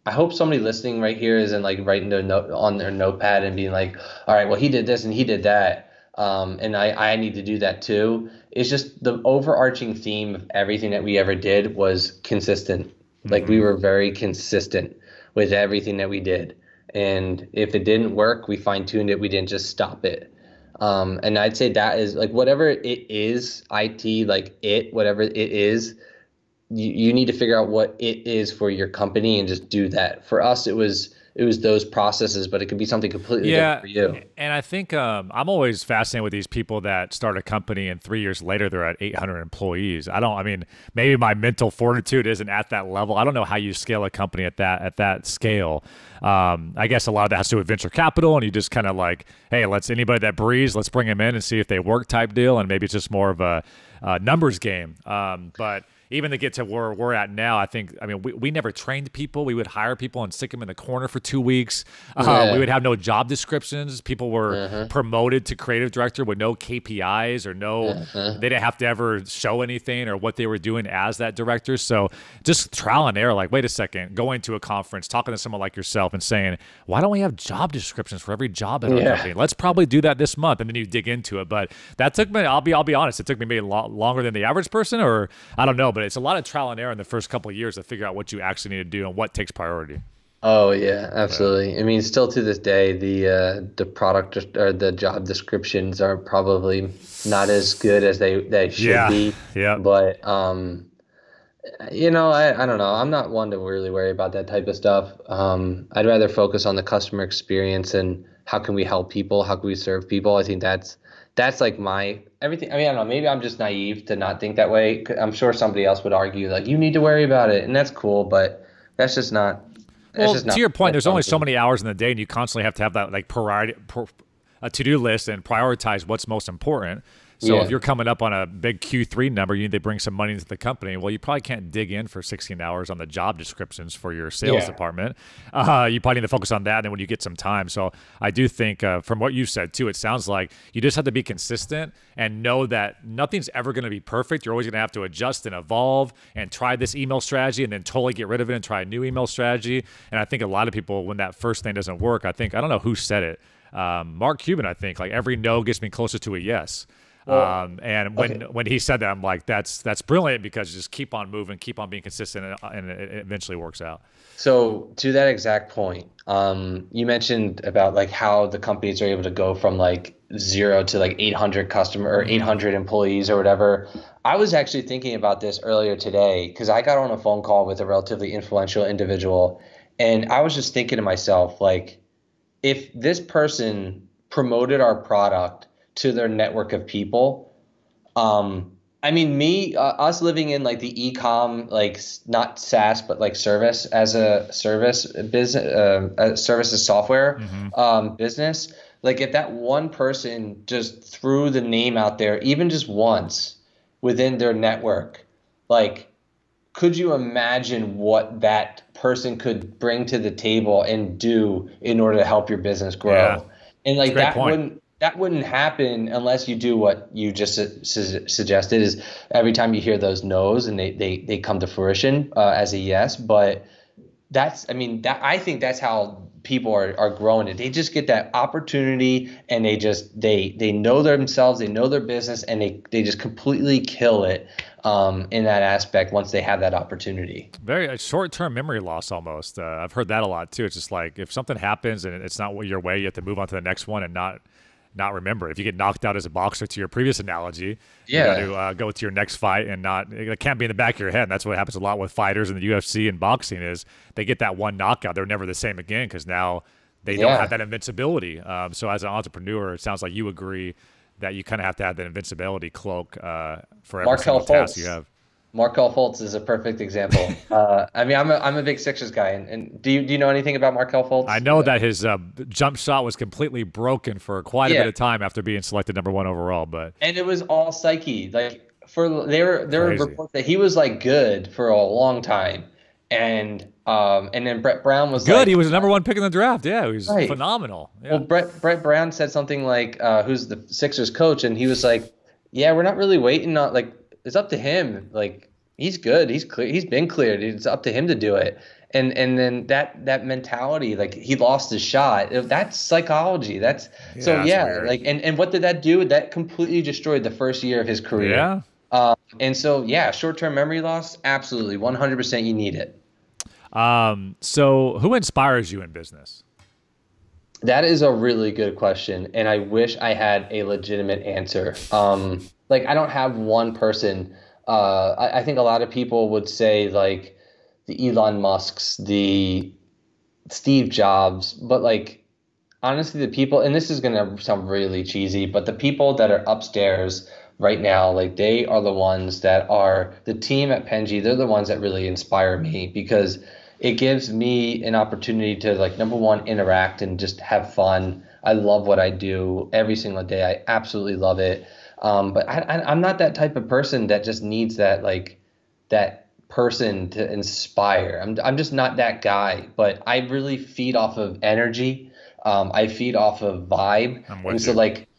I hope somebody listening right here isn't like writing their note on their notepad and being like, all right, well, he did this and he did that, and I need to do that too. It's just the overarching theme of everything that we ever did was consistent. Like, we were very consistent with everything that we did. And if it didn't work, we fine-tuned it. We didn't just stop it. And I'd say that is, like, whatever it is, IT, like whatever it is, you need to figure out what it is for your company and just do that. For us, it was those processes, but it could be something completely different for you. And I think I'm always fascinated with these people that start a company and 3 years later they're at 800 employees. I mean, maybe my mental fortitude isn't at that level. I don't know how you scale a company at that scale. I guess a lot of that has to do with venture capital, and you just kind of like, hey, anybody that breathes, let's bring them in and see if they work type deal. And maybe it's just more of a numbers game. But even to get to where we're at now, I mean, we never trained people. We would hire people and stick them in the corner for 2 weeks. We would have no job descriptions. People were promoted to creative director with no KPIs or they didn't have to ever show anything or what they were doing as that director. So just trial and error, like, wait a second, going to a conference, talking to someone like yourself and saying, why don't we have job descriptions for every job in our company? Let's probably do that this month. And then you dig into it. But that took me, I'll be honest, it took me maybe a lot longer than the average person, or I don't know, but it's a lot of trial and error in the first couple of years to figure out what you actually need to do and what takes priority. Oh yeah, absolutely. I mean, still to this day, the product or the job descriptions are probably not as good as they should be. Yeah. But you know, I don't know. I'm not one to really worry about that type of stuff. I'd rather focus on the customer experience and how can we help people, how can we serve people. I think that's like my everything. I mean, I don't know. Maybe I'm just naive to not think that way. I'm sure somebody else would argue like, you need to worry about it, and that's cool, but that's just not. Well, to your point, there's only so many hours in the day, and you constantly have to have that like a to-do list and prioritize what's most important. So if you're coming up on a big Q3 number, you need to bring some money into the company. Well, you probably can't dig in for 16 hours on the job descriptions for your sales department. You probably need to focus on that, and then when you get some time. So I do think from what you said, too, it sounds like you just have to be consistent and know that nothing's ever going to be perfect. You're always going to have to adjust and evolve and try this email strategy and then totally get rid of it and try a new email strategy. And I think a lot of people, when that first thing doesn't work, I don't know who said it. Mark Cuban, I think, like every no gets me closer to a yes. And when he said that, I'm like, that's brilliant, because you just keep on moving, keep on being consistent, and it eventually works out. So to that exact point, you mentioned about like how the companies are able to go from like 0 to like 800 customer or 800 employees or whatever. I was actually thinking about this earlier today because I got on a phone call with a relatively influential individual, and I was just thinking to myself, like, if this person promoted our product to their network of people, I mean, us living in like the e-com, like not SaaS, but like service as a service business, service as software business. Like if that one person just threw the name out there, even just once within their network, like, could you imagine what that person could bring to the table and do in order to help your business grow? Yeah. And like that wouldn't happen unless you do what you just suggested. Is every time you hear those no's and they come to fruition as a yes. But I think that's how people are growing it. They just get that opportunity, and they know themselves, they know their business, and they just completely kill it in that aspect once they have that opportunity. Very short-term memory loss almost. I've heard that a lot too. It's just like if something happens and it's not your way, you have to move on to the next one and not remember. If you get knocked out as a boxer, to your previous analogy, Yeah. you got to go to your next fight, and it can't be in the back of your head. And that's what happens a lot with fighters in the UFC and boxing is they get that one knockout. They're never the same again because now they don't have that invincibility. So as an entrepreneur, it sounds like you agree that you kind of have to have that invincibility cloak for every single task you have. Markelle Fultz is a perfect example. I'm a big Sixers guy, and do you know anything about Markelle Fultz? I know that his jump shot was completely broken for quite a bit of time after being selected #1 overall, and it was all psyche. Like there were reports that he was like good for a long time, and then Brett Brown was good. Like, he was the #1 pick in the draft. Yeah, he was phenomenal. Yeah. Well, Brett Brown said something like, who's the Sixers coach, and he was like, "Yeah, we're not really waiting on like." It's up to him. Like he's good. He's clear. He's been cleared. It's up to him to do it. And then that mentality, like he lost his shot. That's psychology. That's weird. Like and what did that do? That completely destroyed the first year of his career. Yeah. And so short-term memory loss, absolutely, 100% you need it. So who inspires you in business? That is a really good question, and I wish I had a legitimate answer. Like I don't have one person. I think a lot of people would say like the Elon Musks, the Steve Jobs, but like honestly, the people, and this is gonna sound really cheesy, but the people that are upstairs right now, like they are the ones that are the team at Penji. They're the ones that really inspire me because it gives me an opportunity to like #1 interact and just have fun. I love what I do every single day. I absolutely love it. But I'm not that type of person that just needs that person to inspire. I'm just not that guy. But I really feed off of energy. I feed off of vibe.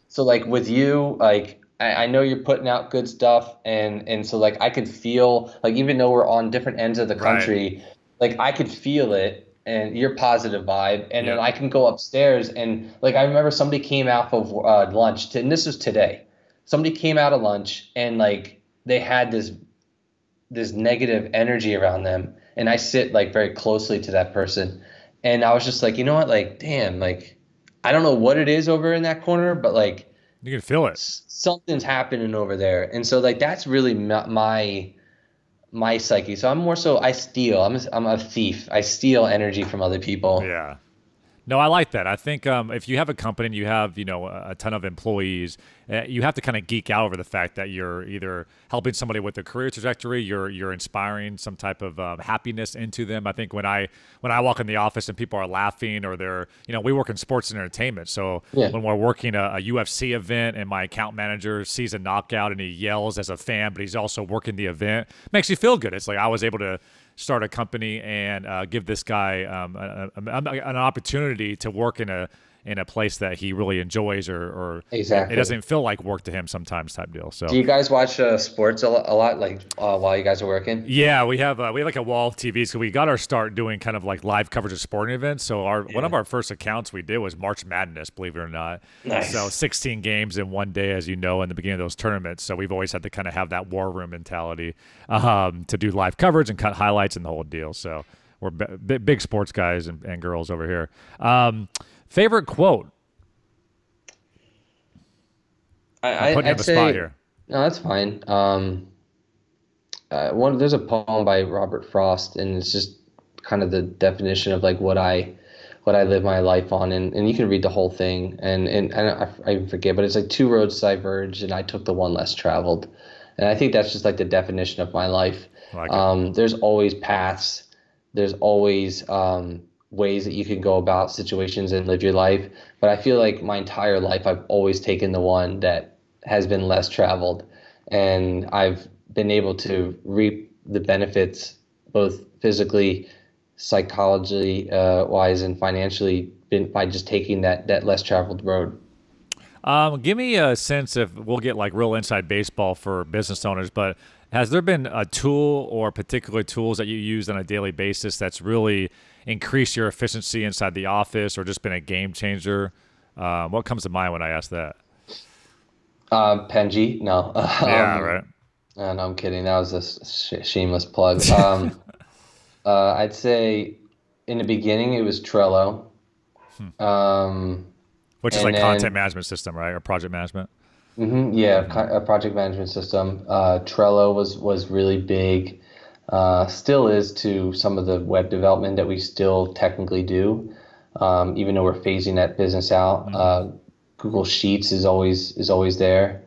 So like with you, like I know you're putting out good stuff, and so like I could feel like even though we're on different ends of the country. Like I could feel it and your positive vibe. And then I can go upstairs and like, I remember somebody came out of lunch and this was today. Somebody came out of lunch and like, they had this negative energy around them. And I sit like very closely to that person. And I was just like, you know what? Like, damn, like, I don't know what it is over in that corner, but like, you can feel it. Something's happening over there. And so like, that's really my psyche. So I'm more so I steal. I'm a thief. I steal energy from other people. Yeah. No, I like that. I think if you have a company and you have, a ton of employees, you have to kind of geek out over the fact that you're either helping somebody with their career trajectory, you're inspiring some type of happiness into them. I think when I walk in the office and people are laughing or they're, we work in sports and entertainment. So when we're working a UFC event and my account manager sees a knockout and he yells as a fan, but he's also working the event, makes you feel good. It's like I was able to start a company and give this guy an opportunity to work in a place that he really enjoys or exactly. It doesn't feel like work to him sometimes type deal. So do you guys watch sports a lot like while you guys are working? Yeah, we have like a wall of TVs. So we got our start doing kind of like live coverage of sporting events. So one of our first accounts we did was March Madness, believe it or not. Nice. So 16 games in one day, as you know, in the beginning of those tournaments. So we've always had to kind of have that war room mentality to do live coverage and cut highlights and the whole deal. So we're big sports guys and girls over here. Favorite quote? I'm putting you on the spot here. No, that's fine. There's a poem by Robert Frost, and it's just kind of the definition of like what I live my life on, and you can read the whole thing. And I forget, but it's like two roads diverged, and I took the one less traveled. And I think that's just like the definition of my life. Like there's always paths. There's always ways that you can go about situations and live your life. But I feel like my entire life, I've always taken the one that has been less traveled. And I've been able to reap the benefits, both physically, psychologically wise, and financially by just taking that less traveled road. Give me a sense if we'll get like real inside baseball for business owners, but has there been a tool or particular tools that you use on a daily basis that's really increased your efficiency inside the office or just been a game changer? What comes to mind when I ask that? Penji, no. Yeah, right. No, I'm kidding. That was a shameless plug. I'd say in the beginning it was Trello. Which is like content management system, right? Or project management? Yeah, a project management system. Trello was really big. Still is to some of the web development that we still technically do, even though we're phasing that business out. Google Sheets is always there.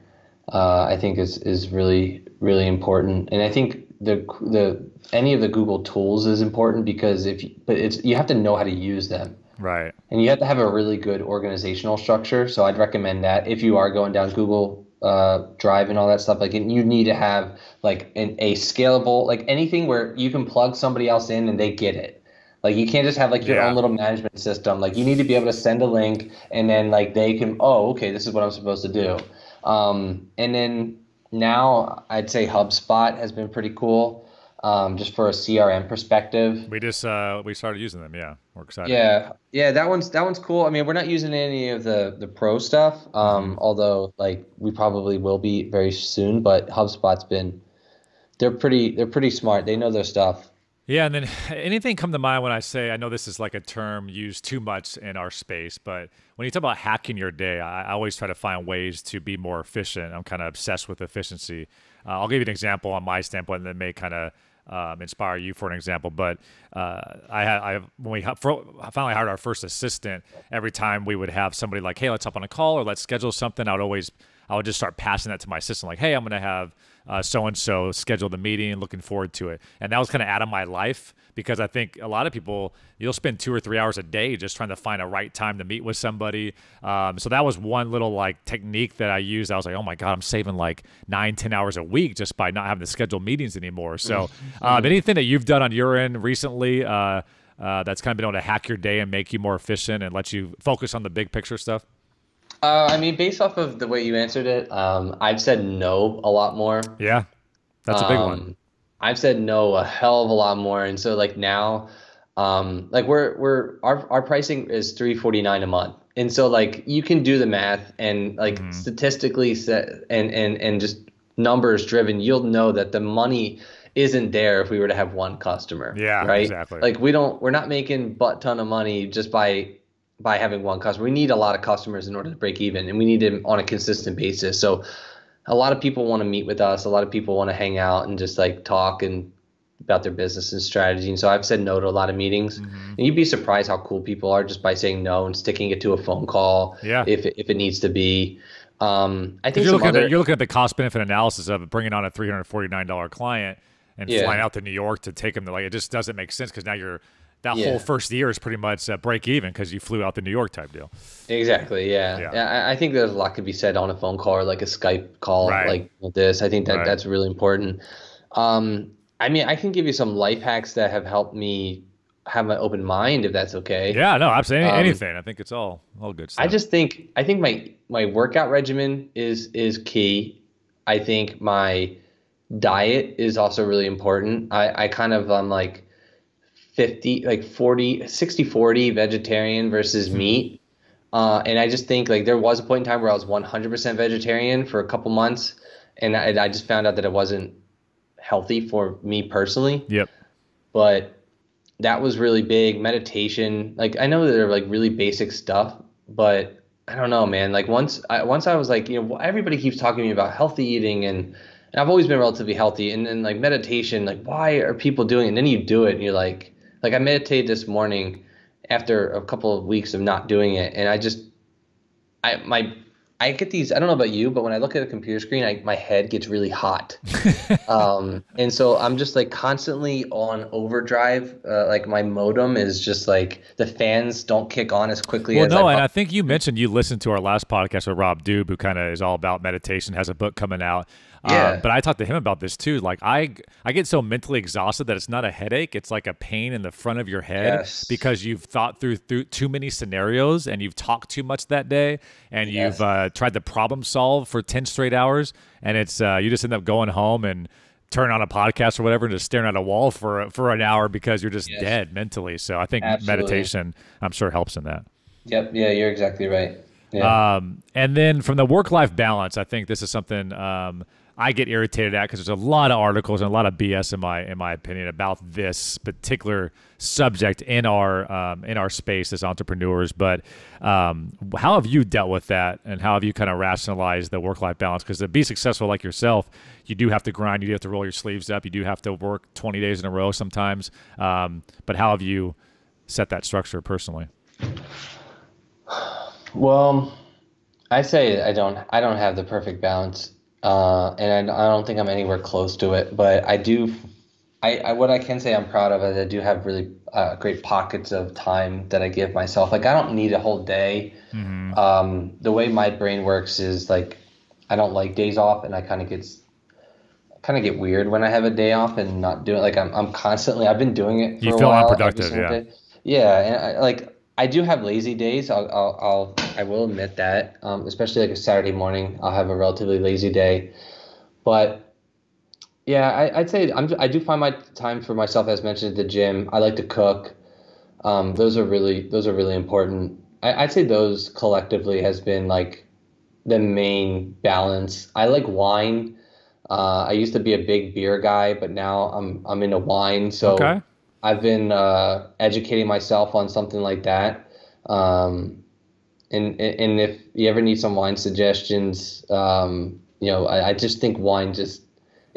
I think is really really important, and I think the any of the Google tools is important because you have to know how to use them. Right. And you have to have a really good organizational structure. So I'd recommend that if you are going down Google Drive and all that stuff, like you need to have like a scalable, like anything where you can plug somebody else in and they get it. Like you can't just have like your own little management system. Like you need to be able to send a link and then like they can, oh, okay, this is what I'm supposed to do. And then now I'd say HubSpot has been pretty cool. Just for a CRM perspective. We started using them. Yeah, we're excited. Yeah, that one's cool. I mean, we're not using any of the pro stuff, although like we probably will be very soon. But they're pretty smart. They know their stuff. Yeah, and then anything come to mind when I say, I know this is like a term used too much in our space, but when you talk about hacking your day, I always try to find ways to be more efficient. I'm kind of obsessed with efficiency. I'll give you an example on my standpoint that may kind of inspire you for an example. But when we finally hired our first assistant, every time we would have somebody like, hey, let's hop on a call or let's schedule something, I would just start passing that to my assistant, like, hey, I'm going to have so-and-so schedule the meeting, looking forward to it. And that was kind of out of my life because I think a lot of people, you'll spend 2 or 3 hours a day just trying to find a right time to meet with somebody. So that was one little like technique that I used. I was like, oh my God, I'm saving like 9-10 hours a week just by not having to schedule meetings anymore. So anything that you've done on your end recently that's kind of been able to hack your day and make you more efficient and let you focus on the big picture stuff? I mean, based off of the way you answered it, I've said no a lot more. Yeah, that's a big one. I've said no a hell of a lot more, and so like now, like our pricing is $349 a month, and so like you can do the math and like statistically set and just numbers driven, you'll know that the money isn't there if we were to have one customer. Yeah, right. Exactly. Like we're not making butt ton of money just by having one customer. We need a lot of customers in order to break even, and we need them on a consistent basis. So a lot of people want to meet with us. A lot of people want to hang out and just like talk and about their business and strategy. And so I've said no to a lot of meetings, and you'd be surprised how cool people are just by saying no and sticking it to a phone call. Yeah. If it needs to be. I think you're looking at the cost benefit analysis of bringing on a $349 client and flying out to New York to take them to, like, it just doesn't make sense because now that whole first year is pretty much break even because you flew out to New York type deal. Exactly. Yeah. I think there's a lot could be said on a phone call or like a Skype call like this. I think that's really important. I mean, I can give you some life hacks that have helped me have an open mind, if that's okay. Yeah, no, absolutely. Anything. I think it's all good stuff. I think my workout regimen is key. I think my diet is also really important. I kind of like 60-40 vegetarian versus meat. And I just think like there was a point in time where I was 100% vegetarian for a couple months, and I just found out that it wasn't healthy for me personally. Yep. But that was really big. Meditation, like I know that they're like really basic stuff, but I don't know, man. Like once I was like, everybody keeps talking to me about healthy eating, and I've always been relatively healthy. And then like meditation, like why are people doing it? And then you do it and you're like I meditated this morning after a couple of weeks of not doing it. And I get these, I don't know about you, but when I look at a computer screen, my head gets really hot. And so I'm just like constantly on overdrive. Like my modem is just like the fans don't kick on as quickly as and I think you mentioned you listened to our last podcast with Rob Dube, who kind of is all about meditation, has a book coming out. Yeah. But I talked to him about this too. Like I get so mentally exhausted that it's not a headache. It's like a pain in the front of your head Yes. because you've thought through too many scenarios and you've talked too much that day and Yes. you've tried to problem solve for 10 straight hours. And it's you just end up going home and turn on a podcast or whatever and just staring at a wall for an hour because you're just Yes. dead mentally. So I think Absolutely. meditation, I'm sure, helps in that. Yep. Yeah, you're exactly right. Yeah. And then from the work-life balance, I think this is something I get irritated at because there's a lot of articles and a lot of BS in my opinion about this particular subject in our space as entrepreneurs. But how have you dealt with that, and how have you kind of rationalized the work-life balance? Because to be successful like yourself, you do have to grind, you do have to roll your sleeves up, you do have to work 20 days in a row sometimes. But how have you set that structure personally? Well, I say I don't have the perfect balance, and I don't think I'm anywhere close to it. But I do. What I can say I'm proud of is I do have really great pockets of time that I give myself. Like I don't need a whole day. The way my brain works is like I don't like days off, and I kind of get weird when I have a day off and not doing. Like I'm constantly. I've been doing it for You a feel while. unproductive, yeah. Yeah, and I do have lazy days. I will admit that. Especially like a Saturday morning, I'll have a relatively lazy day. But yeah, I'd say I do find my time for myself, as mentioned, at the gym. I like to cook. Those are really important. I'd say those collectively has been like the main balance. I like wine. I used to be a big beer guy, but now I'm into wine. So Okay. I've been educating myself on something like that. And if you ever need some wine suggestions, I just think wine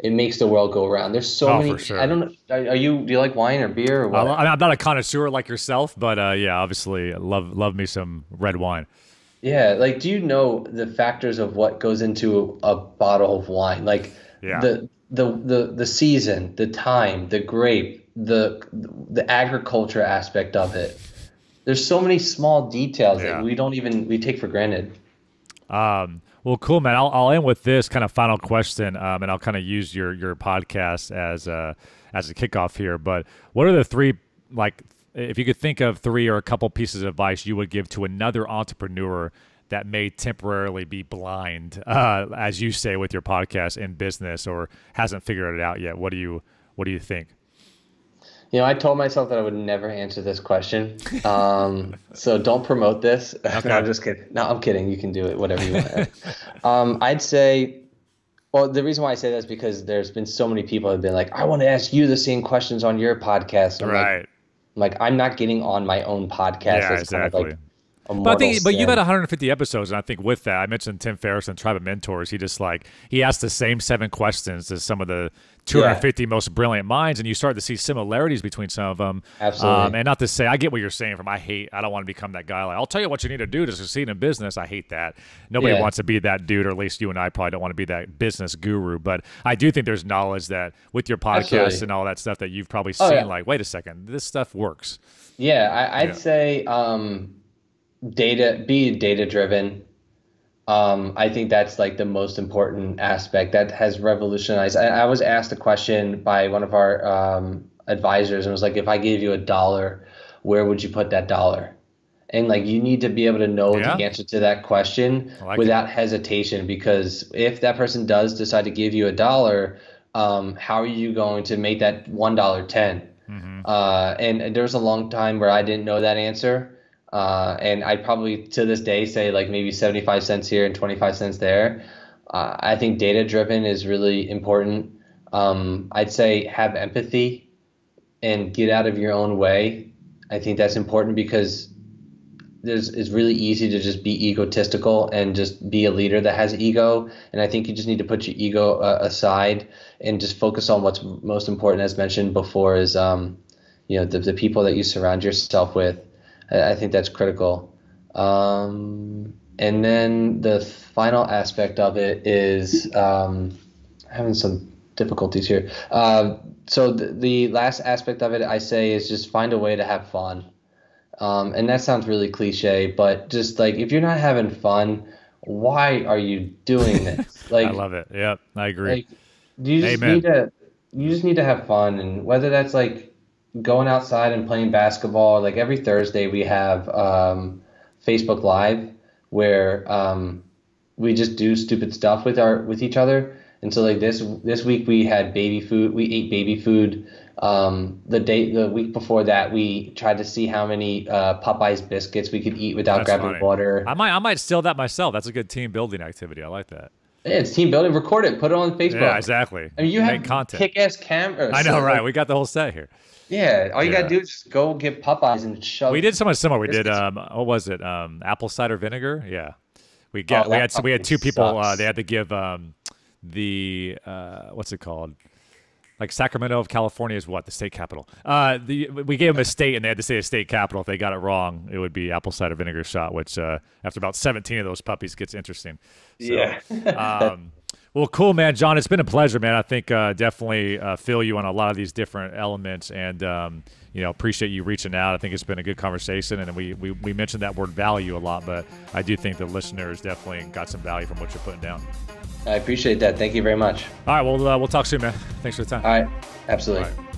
it makes the world go around. There's so many. For sure. I don't know. Do you like wine or beer or what? I'm not a connoisseur like yourself, but yeah, obviously love me some red wine. Yeah, like do you know the factors of what goes into a bottle of wine? Like Yeah. the season, the time, the grape, the agriculture aspect of it. There's so many small details Yeah. that we take for granted. Well, cool, man. I'll end with this kind of final question, and I'll kind of use your podcast as a kickoff here. But what are the three, like, if you could think of three or a couple pieces of advice you would give to another entrepreneur that may temporarily be blind, as you say with your podcast in business, or hasn't figured it out yet? What do you think? I told myself that I would never answer this question. So don't promote this. Okay. No, I'm just kidding. No, I'm kidding. You can do it, whatever you want. I'd say, well, the reason why I say that is because there's been so many people have been like, I want to ask you the same questions on your podcast. Right. I'm not getting on my own podcast. Yeah, It's kind of exactly. like a But mortal but you've sin. had 150 episodes, and I think with that, I mentioned Tim Ferriss and Tribe of Mentors. He asked the same 7 questions as some of the 250 most brilliant minds, and you start to see similarities between some of them. Absolutely. And not to say, I get what you're saying I don't want to become that guy. Like, I'll tell you what you need to do to succeed in business. I hate that. Nobody Yeah. wants to be that dude, or at least you and I probably don't want to be that business guru. But I do think there's knowledge that with your podcast Absolutely. and all that stuff that you've probably seen, yeah. like, wait a second, this stuff works. Yeah, I'd Yeah. say be data driven. I think that's like the most important aspect that has revolutionized. I was asked a question by one of our advisors, and it was like, if I gave you $1, where would you put that dollar? And like, you need to be able to know Yeah. the answer to that question without hesitation, because if that person does decide to give you $1, how are you going to make that $1 10? And there was a long time where I didn't know that answer. And I'd probably to this day say like maybe 75 cents here and 25 cents there. I think data driven is really important. I'd say have empathy and get out of your own way. I think that's important because it's really easy to just be egotistical and just be a leader that has ego. And I think you just need to put your ego aside and just focus on what's most important, as mentioned before, is the people that you surround yourself with. I think that's critical. And then the final aspect of it is having some difficulties here. So the last aspect of it, I say, is just find a way to have fun. And that sounds really cliche, but just like if you're not having fun why are you doing this? I love it. Yep, I agree. Like, you just Amen. need to have fun, and whether that's like going outside and playing basketball. Like every Thursday we have Facebook Live where we just do stupid stuff with each other. And so like this week we had baby food. We ate baby food. The week before that we tried to see how many Popeyes biscuits we could eat without That's grabbing funny. water. I might steal that myself. That's a good team building activity. I like that. Yeah, it's team building. Record it. Put it on Facebook. Yeah, exactly. I mean, you make have content. kick-ass cameras. I know, so, right? like, We got the whole set here. yeah, all you Yeah. gotta do is just go get Popeyes and shove. We did something similar. We did biscuits. what was it? Apple cider vinegar. Yeah, we that had two people. sucks. They had to give the what's it called? Like Sacramento of California is what, the state capital. We gave them a state, and they had to say a state capital. If they got it wrong, it would be apple cider vinegar shot. Which after about 17 of those puppies gets interesting. So, Yeah. well, cool, man. John, it's been a pleasure, man. I think definitely feel you on a lot of these different elements, and appreciate you reaching out. I think it's been a good conversation, and we mentioned that word value a lot, but I do think the listeners definitely got some value from what you're putting down. I appreciate that. Thank you very much. All right, well, we'll talk soon, man. Thanks for the time. All right. Absolutely. All right.